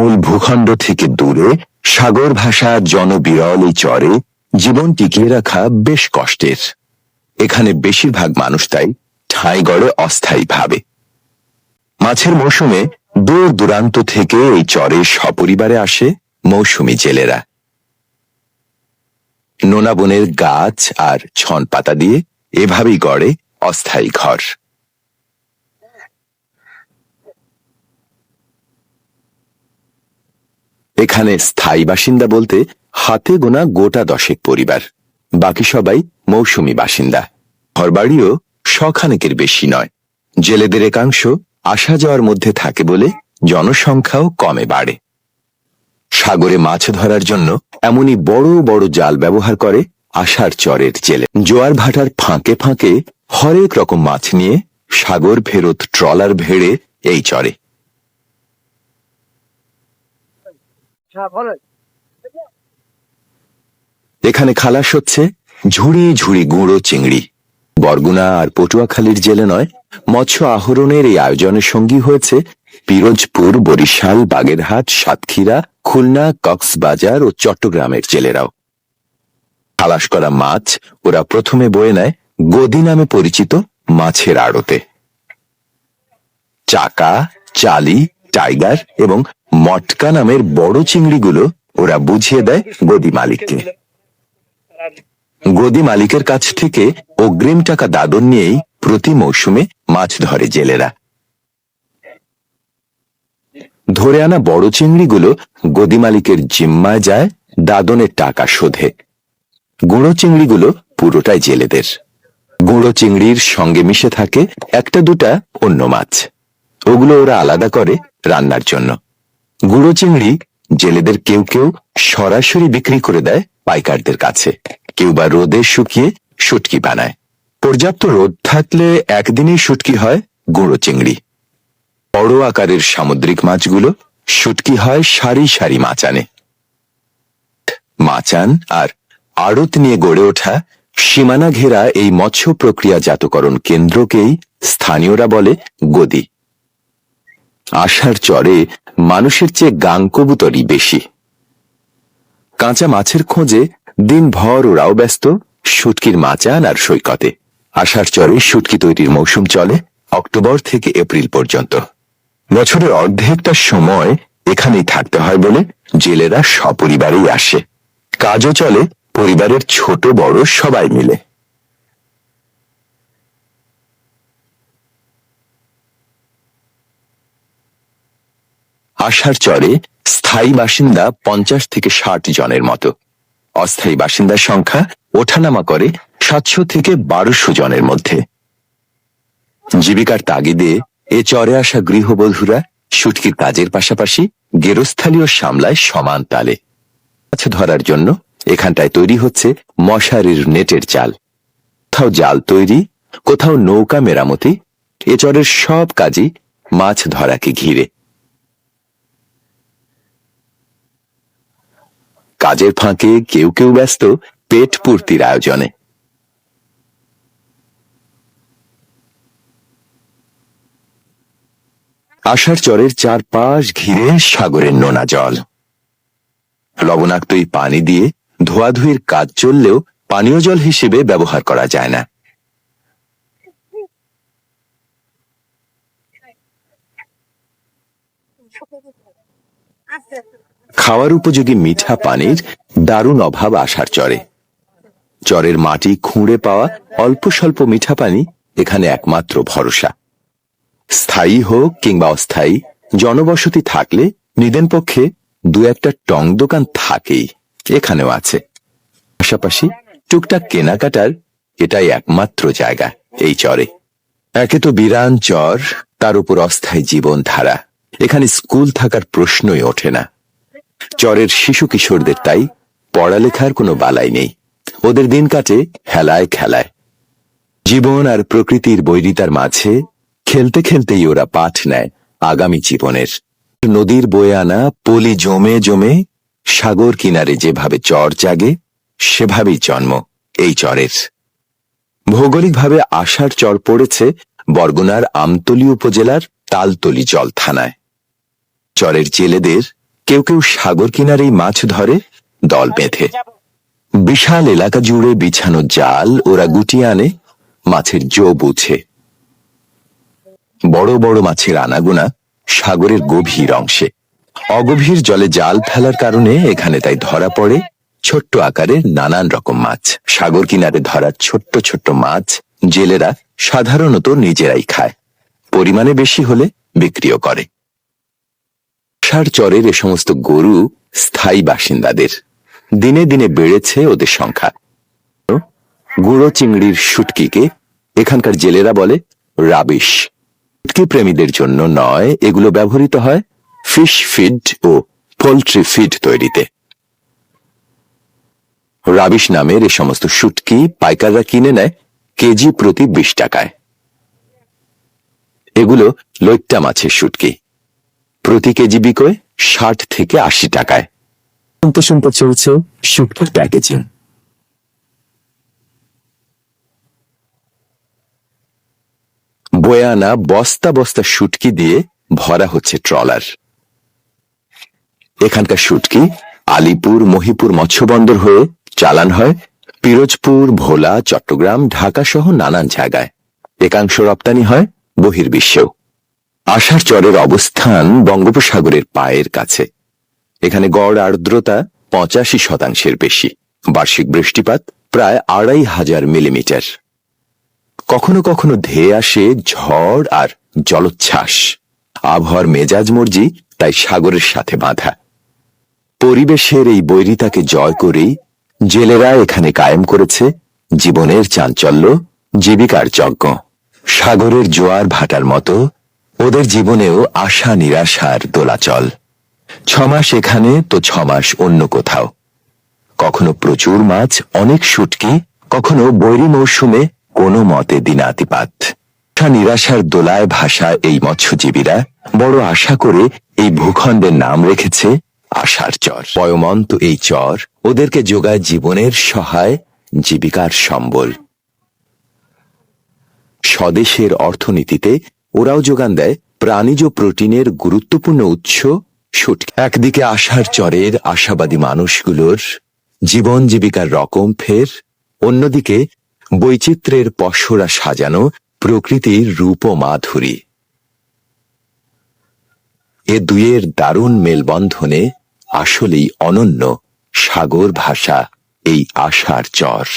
মূল ভূখণ্ড থেকে দূরে সাগর ভাষা জনবিরল এই চরে জীবন টিকিয়ে রাখা বেশ কষ্টের। এখানে বেশিরভাগ মানুষ তাই ঠাঁই গড়ে অস্থায়ীভাবে। মাছের মৌসুমে দূর দূরান্ত থেকে এই চরে সপরিবারে আসে মৌসুমী জেলেরা। নোনা বনের গাছ আর ছন পাতা দিয়ে এভাবেই গড়ে অস্থায়ী ঘর। এখানে স্থায়ী বাসিন্দা বলতে হাতে গোনা গোটা 10 পরিবার, বাকি সবাই মৌসুমী বাসিন্দা। ঘরবাড়িও শখানেকের বেশি নয়। জেলেদের একাংশ আসা যাওয়ার মধ্যে থাকে বলে জনসংখ্যাও কমে বাড়ে। সাগরে মাছ ধরার জন্য এমনই বড় বড় জাল ব্যবহার করে আষাঢ় চরের জেলে। জোয়ার ভাটার ফাঁকে ফাঁকে হরেক রকম মাছ নিয়ে সাগর ফেরত ট্রলার ভেড়ে এই চরে। এখানে খালাস হচ্ছে ঝুড়ি ঝুড়ি গুঁড়ো চিংড়ি। বরগুনা আর পটুয়াখালীর জেলে নয়, মৎস্য আহরণের এই আয়োজনের সঙ্গী হয়েছে পিরোজপুর, বরিশাল, বাগেরহাট, সাতক্ষীরা, খুলনা, কক্সবাজার ও চট্টগ্রামের জেলেরাও। খালাস করা মাছ ওরা প্রথমে বয়ে নেয় গদি নামে পরিচিত মাছের আড়তে। চাকা, চালি, টাইগার এবং মটকা নামের বড় চিংড়িগুলো ওরা বুঝিয়ে দেয় গদি মালিককে। গদি মালিকের কাছ থেকে অগ্রিম টাকা দাদন নিয়েই প্রতি মৌসুমে মাছ ধরে জেলেরা। ধরে আনা বড় চিংড়িগুলো গদি মালিকের জিম্মায় যায় দাদনের টাকা শোধে। গুঁড়ো চিংড়িগুলো পুরোটাই জেলেদের। গুঁড়ো চিংড়ির সঙ্গে মিশে থাকে একটা দুটা অন্য মাছ, ওগুলো ওরা আলাদা করে রান্নার জন্য। গুঁড়ো চিংড়ি জেলেদের কেউ কেউ সরাসরি বিক্রি করে দেয় পাইকারদের কাছে, কেউ বা রোদে শুকিয়ে শুটকি বানায়। পর্যাপ্ত রোদ থাকলে একদিনেই শুটকি হয় গুঁড়ো চিংড়ি। বড় আকারের সামুদ্রিক মাছগুলো শুটকি হয় সারি সারি মাচানে। মাচান আর আড়ত নিয়ে গড়ে ওঠা সীমানা ঘেরা এই মৎস্য প্রক্রিয়াজাতকরণ কেন্দ্রকেই স্থানীয়রা বলে গদি। আষাঢ় চরে মানুষের চেয়ে গাং কবুতরই বেশি। কাঁচা মাছের খোঁজে দিনভর ওরাও ব্যস্ত শুটকির মাচান আর সৈকতে। আষাঢ় চরে শুটকি তৈরির মৌসুম চলে অক্টোবর থেকে এপ্রিল পর্যন্ত। বছরের অর্ধেকটা সময় এখানেই থাকতে হয় বলে জেলেরা সপরিবারেই আসে। কাজও চলে পরিবারের ছোট বড় সবাই মিলে। আষাঢ় চরে স্থায়ী বাসিন্দা 50 থেকে 60 জনের মতো। অস্থায়ী বাসিন্দার সংখ্যা ওঠানামা করে 700 থেকে 1200 জনের মধ্যে। জীবিকার তাগিদে এ চরে আসা গৃহবধূরা শুটকির কাজের পাশাপাশি গেরস্থালিও সামলায় সমান তালে। মাছ ধরার জন্য এখানটায় তৈরি হচ্ছে মশারির নেটের জাল। কোথাও জাল তৈরি, কোথাও নৌকা মেরামতি। এ চরের সব কাজই মাছ ধরাকে ঘিরে। কাজের ফাঁকে কেউ কেউ ব্যস্ত পেট পূর্তির আয়োজনে। আষাঢ় চরের চারপাশ ঘিরে সাগরের নোনা জল। লবণাক্ত এই পানি দিয়ে ধোয়াধুয়ির কাজ চললেও পানীয় জল হিসেবে ব্যবহার করা যায় না। খাওয়ার উপযোগী মিঠা পানির দারুণ অভাব আষাঢ় চরে। চরের মাটি খুঁড়ে পাওয়া অল্প স্বল্প মিঠা পানি এখানে একমাত্র ভরসা। স্থায়ী হোক কিংবা অস্থায়ী, জনবসতি থাকলে নিদেন পক্ষে দু একটা টং দোকান থাকেই, এখানেও আছে। পাশাপাশি টুকটাক কেনাকাটার এটাই একমাত্র জায়গা এই চরে। একে তো বিরান চর, তার উপর অস্থায়ী জীবনধারা। এখানে স্কুল থাকার প্রশ্নই ওঠে না। চরের শিশু কিশোরদের তাই পড়ালেখার কোনো বালাই নেই। ওদের দিন কাটে হেলায় খেলায়। জীবন আর প্রকৃতির বৈরিতার মাঝে খেলতে খেলতেই ওরা পাঠ নেয় আগামী জীবনের। নদীর বয়ে আনা পলি জমে জমে সাগর কিনারে যেভাবে চর জাগে, সেভাবেই জন্ম এই চরের। ভৌগোলিকভাবে আষাঢ় চর পড়েছে বরগুনার আমতলী উপজেলার তালতলী জল থানায়। চরের জেলেদের কেউ কেউ সাগর কিনারেই মাছ ধরে দল বেঁধে। বিশাল এলাকা জুড়ে বিছানো জাল ওরা গুটিয়ে আনে মাছের জো বুঝে। বড় বড় মাছের আনাগোনা সাগরের গভীর অংশে। অগভীর জলে জাল ফেলার কারণে এখানে তাই ধরা পড়ে ছোট্ট আকারের নানান রকম মাছ। সাগর কিনারে ধরা ছোট্ট ছোট্ট মাছ জেলেরা সাধারণত নিজেরাই খায়, পরিমাণে বেশি হলে বিক্রিও করে। আষাঢ় চরের এ সমস্ত গরু স্থায়ী বাসিন্দাদের। দিনে দিনে বেড়েছে ওদের সংখ্যা। গুঁড়ো চিংড়ির শুটকিকে এখানকার জেলেরা বলে রাবিশ। শুটকি প্রেমীদের জন্য নয়, এগুলো ব্যবহৃত হয় ফিশ ফিড ও পোল্ট্রি ফিড তৈরিতে। রাবিশ নামের এ সমস্ত শুটকি পাইকাররা কিনে নেয় কেজি প্রতি 20 টাকায়। এগুলো লৈট্টা মাছের শুটকি, প্রতি কেজি বিকোয় 60 থেকে 80 টাকায়। শুনতে শুনতে চলছে শুটকির প্যাকেজিং। বয়ে আনা বস্তা বস্তা শুটকি দিয়ে ভরা হচ্ছে ট্রলার। এখানকার শুটকি আলিপুর মহিপুর মৎস্যবন্দর হয়ে চালান হয় পিরোজপুর, ভোলা, চট্টগ্রাম, ঢাকা সহ নানান জায়গায়। একাংশ রপ্তানি হয় বহির্বিশ্বেও। আষাঢ় চরের অবস্থান বঙ্গোপসাগরের পায়ের কাছে। এখানে গড় আর্দ্রতা 85% বেশি। বার্ষিক বৃষ্টিপাত প্রায় 2500 মিলিমিটার। কখনো কখনো ধেয়ে আসে ঝড় আর জলোচ্ছ্বাস। আবহাওয়ার মেজাজ মর্জি তাই সাগরের সাথে বাঁধা। পরিবেশের এই বৈরিতাকে জয় করেই জেলেরা এখানে কায়েম করেছে জীবনের চাঞ্চল্য, জীবিকার যজ্ঞ। সাগরের জোয়ার ভাটার মতো ওদের জীবনেও আশা নিরাশার দোলাচল। 6 মাস এখানে তো 6 মাস অন্য কোথাও। কখনো প্রচুর মাছ, অনেক শুটকি, কখনো বৈরী মৌসুমে কোনো মতে দিনাতিপাত। আশা নিরাশার দোলায় ভাসা এই মৎস্যজীবীরা বড় আশা করে এই ভূখণ্ডের নাম রেখেছে আষাঢ় চর। পয়মন্ত এই চর ওদেরকে যোগায় জীবনের সহায়, জীবিকার সম্বল। স্বদেশের অর্থনীতিতে ওরাও যোগান দেয় প্রাণীজ প্রোটিনের গুরুত্বপূর্ণ উৎস শুটকি। একদিকে আষাঢ় চরের আশাবাদী মানুষগুলোর জীবন জীবিকার রকম ফের, অন্যদিকে বৈচিত্র্যের পসরা সাজানো প্রকৃতির রূপ মাধুরী। এ দুয়ের দারুণ মেলবন্ধনে আসলেই অনন্য সাগর ভাষা এই আষাঢ় চর।